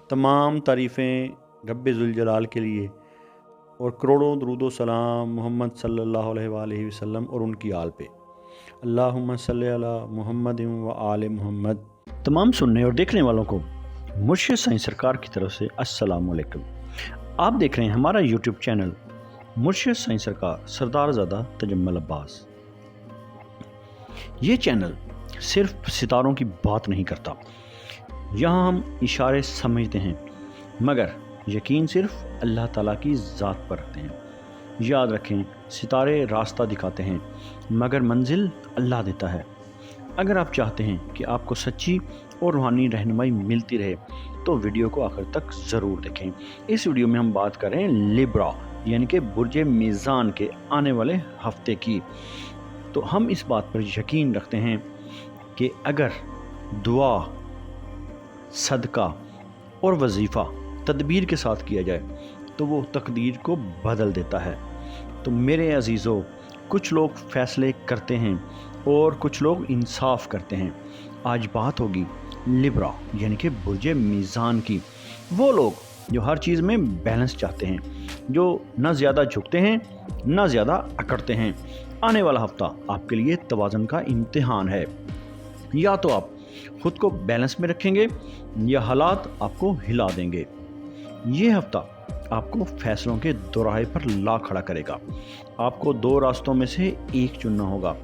तमाम तारीफ़ें रब्बे ज़ुल के लिए और करोड़ों दरूद व सलाम मोहम्मद सल्लल्लाहु अलैहि वसल्लम और उनकी आल पे। अल्लाहुम्मा सल्लि अला मुहम्मद व आले मुहम्मद। तमाम सुनने और देखने वालों को मुर्शिद साईं सरकार की तरफ से अस्सलाम वालेकुम। आप देख रहे हैं हमारा यूट्यूब चैनल मुर्शिद साईं सरकार सरदार ज़ादा तजम्मुल अब्बास। ये चैनल सिर्फ सितारों की बात नहीं करता, यहाँ हम इशारे समझते हैं मगर यकीन सिर्फ अल्लाह ताला की ज़ात पर रखते हैं। याद रखें, सितारे रास्ता दिखाते हैं मगर मंजिल अल्लाह देता है। अगर आप चाहते हैं कि आपको सच्ची और रूहानी रहनुमाई मिलती रहे तो वीडियो को आखिर तक ज़रूर देखें। इस वीडियो में हम बात कर रहे हैं लिब्रा यानी कि बुर्ज मीज़ान के आने वाले हफ्ते की। तो हम इस बात पर यकीन रखते हैं कि अगर दुआ, सदका और वजीफ़ा तदबीर के साथ किया जाए तो वो तकदीर को बदल देता है। तो मेरे अजीज़ों, कुछ लोग फ़ैसले करते हैं और कुछ लोग इंसाफ करते हैं। आज बात होगी लिब्रा यानी कि बुर्ज मीज़ान की। वो लोग जो हर चीज़ में बैलेंस चाहते हैं, जो ना ज़्यादा झुकते हैं ना ज़्यादा अकड़ते हैं। आने वाला हफ्ता आपके लिए तवाज़ुन का इम्तिहान है। या तो आप खुद को बैलेंस में रखेंगे या हालात आपको हिला देंगे। ये हफ्ता आपको फैसलों के दोराहे पर ला खड़ा करेगा। आपको दो रास्तों में से एक चुनना होगा,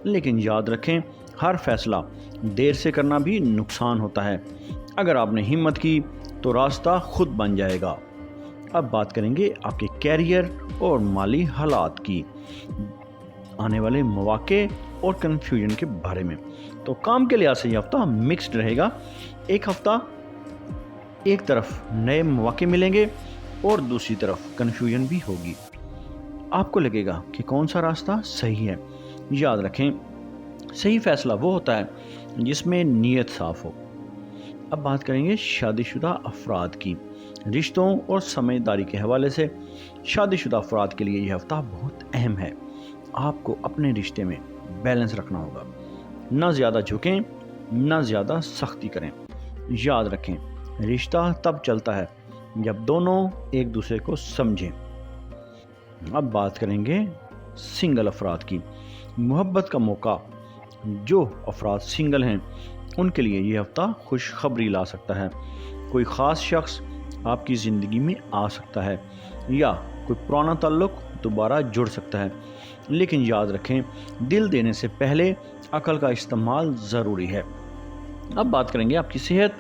लेकिन याद रखें, हर फैसला देर से करना भी नुकसान होता है। अगर आपने हिम्मत की तो रास्ता खुद बन जाएगा। अब बात करेंगे आपके कैरियर और माली हालात की, आने वाले मौके और कन्फ्यूजन के बारे में। तो काम के लिहाज से ये हफ्ता मिक्स्ड रहेगा। एक हफ्ता एक तरफ नए मौके मिलेंगे और दूसरी तरफ कन्फ्यूजन भी होगी। आपको लगेगा कि कौन सा रास्ता सही है। याद रखें, सही फैसला वो होता है जिसमें नीयत साफ हो। अब बात करेंगे शादीशुदा अफराद की। रिश्तों और समझदारी के हवाले से शादीशुदा अफराद के लिए यह हफ्ता बहुत अहम है। आपको अपने रिश्ते में बैलेंस रखना होगा, ना ज़्यादा झुकें ना ज़्यादा सख्ती करें। याद रखें, रिश्ता तब चलता है जब दोनों एक दूसरे को समझें। अब बात करेंगे सिंगल अफराद की। मोहब्बत का मौका, जो अफराद सिंगल हैं उनके लिए ये हफ्ता खुशखबरी ला सकता है। कोई ख़ास शख्स आपकी ज़िंदगी में आ सकता है या कोई पुराना ताल्लुक़ दोबारा जुड़ सकता है। लेकिन याद रखें, दिल देने से पहले अकल का इस्तेमाल ज़रूरी है। अब बात करेंगे आपकी सेहत,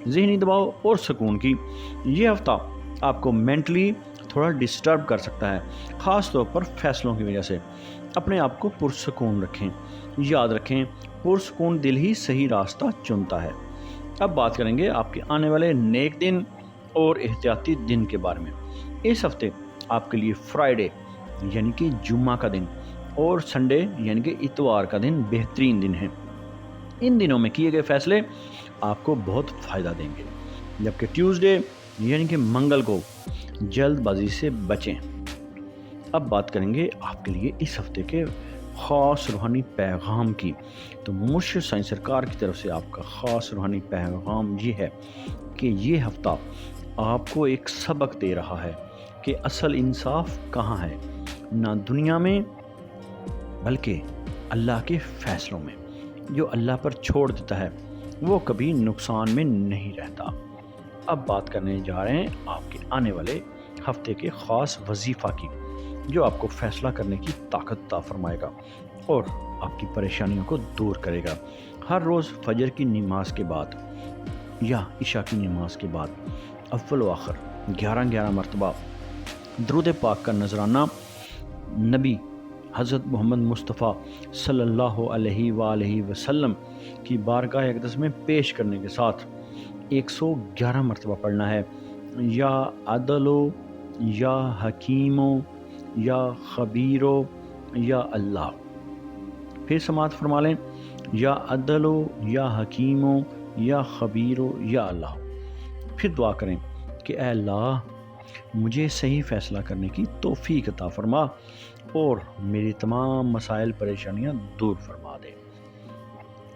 ज़हनी दबाव और सुकून की। ये हफ्ता आपको मेंटली थोड़ा डिस्टर्ब कर सकता है, ख़ास तौर पर फैसलों की वजह से। अपने आप को पुरसुकून रखें। याद रखें, पुरसुकून दिल ही सही रास्ता चुनता है। अब बात करेंगे आपके आने वाले नेक दिन और एहतियाती दिन के बारे में। इस हफ्ते आपके लिए फ्राइडे यानी कि जुम्मा का दिन और संडे यानी कि इतवार का दिन बेहतरीन दिन है। इन दिनों में किए गए फैसले आपको बहुत फ़ायदा देंगे, जबकि ट्यूसडे यानी कि मंगल को जल्दबाजी से बचें। अब बात करेंगे आपके लिए इस हफ्ते के ख़ास रूहानी पैगाम की। तो मुर्शिद साईं सरकार की तरफ से आपका ख़ास रूहानी पैगाम ये है कि ये हफ्ता आपको एक सबक दे रहा है कि असल इंसाफ कहाँ है, ना दुनिया में बल्कि अल्लाह के फ़ैसलों में। जो अल्लाह पर छोड़ देता है वो कभी नुकसान में नहीं रहता। अब बात करने जा रहे हैं आपके आने वाले हफ्ते के ख़ास वजीफ़ा की, जो आपको फ़ैसला करने की ताकत अता फरमाएगा और आपकी परेशानियों को दूर करेगा। हर रोज़ फजर की नमाज के बाद या इशा की नमाज के बाद अव्वल व आखिर 11-11 मरतबा दरूद पाक का नजराना नबी हज़रत मोहम्मद मुस्तफ़ा सल्लल्लाहु अलैहि वसल्लम की बारगाह अक़दस में पेश करने के साथ 111 मरतबा पढ़ना है। या अदलो, या हकीमो, या खबीरो, या अल्लाह। फिर समात फरमा लें, या अदलो, या हकीमो, या खबीरो, या अल्लाह। फिर दुआ करें कि ऐ अल्लाह, मुझे सही फ़ैसला करने की तौफ़ीक अता फरमा और मेरी तमाम मसाइल परेशानियां दूर फरमा दे।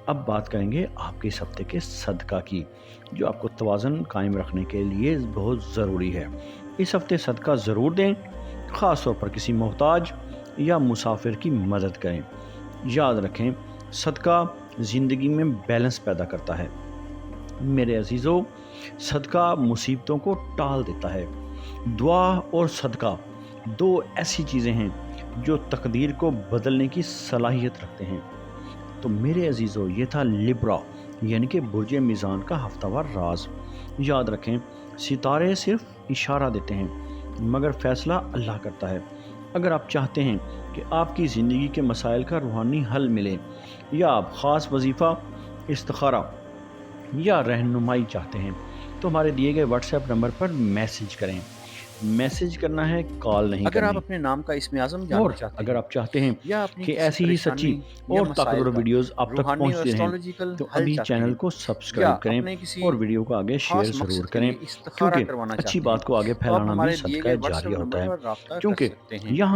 اب بات کریں گے آپ کے اس ہفتے کے صدقہ کی، جو آپ کو توازن قائم رکھنے کے لیے بہت ضروری ہے۔ اس ہفتے صدقہ ضرور دیں، خاص طور پر کسی محتاج یا مسافر کی مدد کریں۔ یاد رکھیں، صدقہ زندگی میں بیلنس پیدا کرتا ہے۔ میرے عزیزو، صدقہ مصیبتوں کو ٹال دیتا ہے۔ دعا اور صدقہ دو ایسی چیزیں ہیں جو تقدیر کو بدلنے کی صلاحیت رکھتے ہیں۔ تو میرے عزیزو، یہ تھا لبرا یعنی کہ برج میزان کا ہفتہ وار راز۔ یاد رکھیں، ستارے صرف اشارہ دیتے ہیں مگر فیصلہ اللہ کرتا ہے۔ اگر آپ چاہتے ہیں کہ آپ کی زندگی کے مسائل کا روحانی حل ملے، یا آپ خاص وظیفہ، استخارہ یا رہنمائی چاہتے ہیں، تو ہمارے دیے گئے واٹس ایپ نمبر پر میسج کریں۔ میسج کرنا ہے، کال نہیں اگر آپ کرنی۔ اپنے نام کا اسم اعظم اور جاننا چاہتے اگر ہیں آپ چاہتے ہیں یا اپنی کہ کسی ایسی ہی سچی پریشانی یا اور مسائل طاقتور کا ویڈیوز آپ تک روحانی اور پہنچتے رہیں، اسٹرالوجیکل تو حل ابھی چاہتے چینل ہیں کو یا سبسکرائب کریں اپنے کسی اور ویڈیو کو آگے شیئر خاص ضرور مقصد کے کریں، لیے استخارہ کیونکہ کروانا اچھی چاہتے ہیں بات کو آگے تو آپ پھیلانا بھی ہمارے دیے صدقہ گئے واٹس جاریہ ایپ ہوتا نمبر ہے، پر رابطہ کر کیونکہ سکتے ہیں۔ یہاں